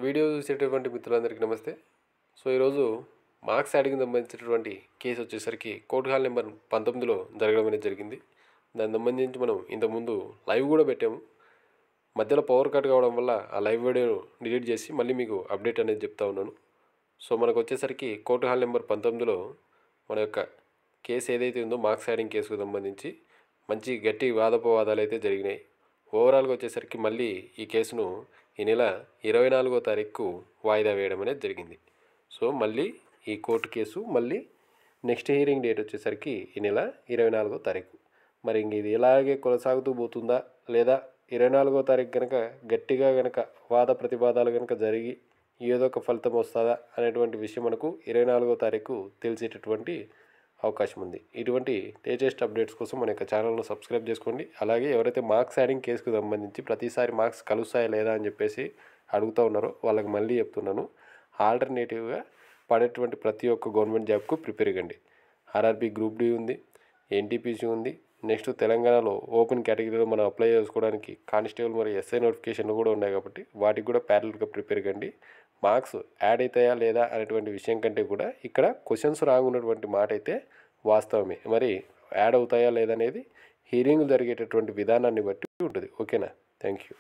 Video చూసేటటువంటి మిత్రులందరికీ నమస్తే. ఈరోజు మార్క్స్ యాడింగ్కి సంబంధించినటువంటి కేసు వచ్చేసరికి కోర్టు హాల్ నెంబర్ 19లో జరగడం అనేది జరిగింది. దానికి సంబంధించి మనం ఇంతకుముందు లైవ్ కూడా పెట్టాము. మధ్యలో పవర్ కట్ కావడం వల్ల ఆ లైవ్ వీడియోను డిలీట్ చేసి మళ్ళీ మీకు అప్డేట్ అనేది చెప్తా ఉన్నాను. మనకు వచ్చేసరికి కోర్టు హాల్ నెంబర్ 19లో మన యొక్క కేసు ఏదైతే ఉందో మార్క్స్ యాడింగ్ కేసుకు సంబంధించి మంచి గట్టి వాదోపవాదాలు అయితే జరిగినాయి. ఓవరాల్గా వచ్చేసరికి మళ్ళీ ఈ కేసును ఈ నెల 24వ తారీఖుకు వాయిదా వేయడం అనేది జరిగింది. మళ్ళీ ఈ కోర్టు కేసు మళ్ళీ నెక్స్ట్ హియరింగ్ డేట్ వచ్చేసరికి ఈ నెల 24వ తారీఖు. మరి ఇంక ఇది ఇలాగే కొనసాగుతూ పోతుందా, లేదా 24వ తారీఖు కనుక గట్టిగా కనుక వాద ప్రతివాదాలు కనుక జరిగి ఏదో ఒక ఫలితం వస్తుందా అనేటువంటి విషయం మనకు 24వ తారీఖు తెలిసేటటువంటి అవకాశం ఉంది. ఇటువంటి లేటెస్ట్ అప్డేట్స్ కోసం మన యొక్క ఛానల్ను సబ్స్క్రైబ్ చేసుకోండి. అలాగే ఎవరైతే మార్క్స్ యాడింగ్ కేసుకు సంబంధించి ప్రతిసారి మార్క్స్ కలుస్తాయా లేదా అని చెప్పేసి అడుగుతూ ఉన్నారో వాళ్ళకి మళ్ళీ చెప్తున్నాను, ఆల్టర్నేటివ్గా పడేటువంటి ప్రతి ఒక్క గవర్నమెంట్ జాబ్కు ప్రిపేర్ కండి. ఆర్ఆర్బీ గ్రూప్ డి ఉంది, ఎన్టీపీసీ ఉంది. నెక్స్ట్ తెలంగాణలో ఓపెన్ కేటగిరీలో మనం అప్లై చేసుకోవడానికి కానిస్టేబుల్ మరియు ఎస్ఐ నోటిఫికేషన్లు కూడా ఉన్నాయి కాబట్టి వాటికి కూడా ప్యారల్గా ప్రిపేర్ కండి. మార్క్స్ యాడ్ అవుతాయా లేదా అనేటువంటి విషయం కంటే కూడా ఇక్కడ క్వశ్చన్స్ రాంగ్ ఉన్నటువంటి మాట అయితే వాస్తవమే. మరి యాడ్ అవుతాయా లేదా అనేది హియరింగ్ జరిగేటటువంటి విధానాన్ని బట్టి ఉంటుంది. ఓకేనా? Thank you.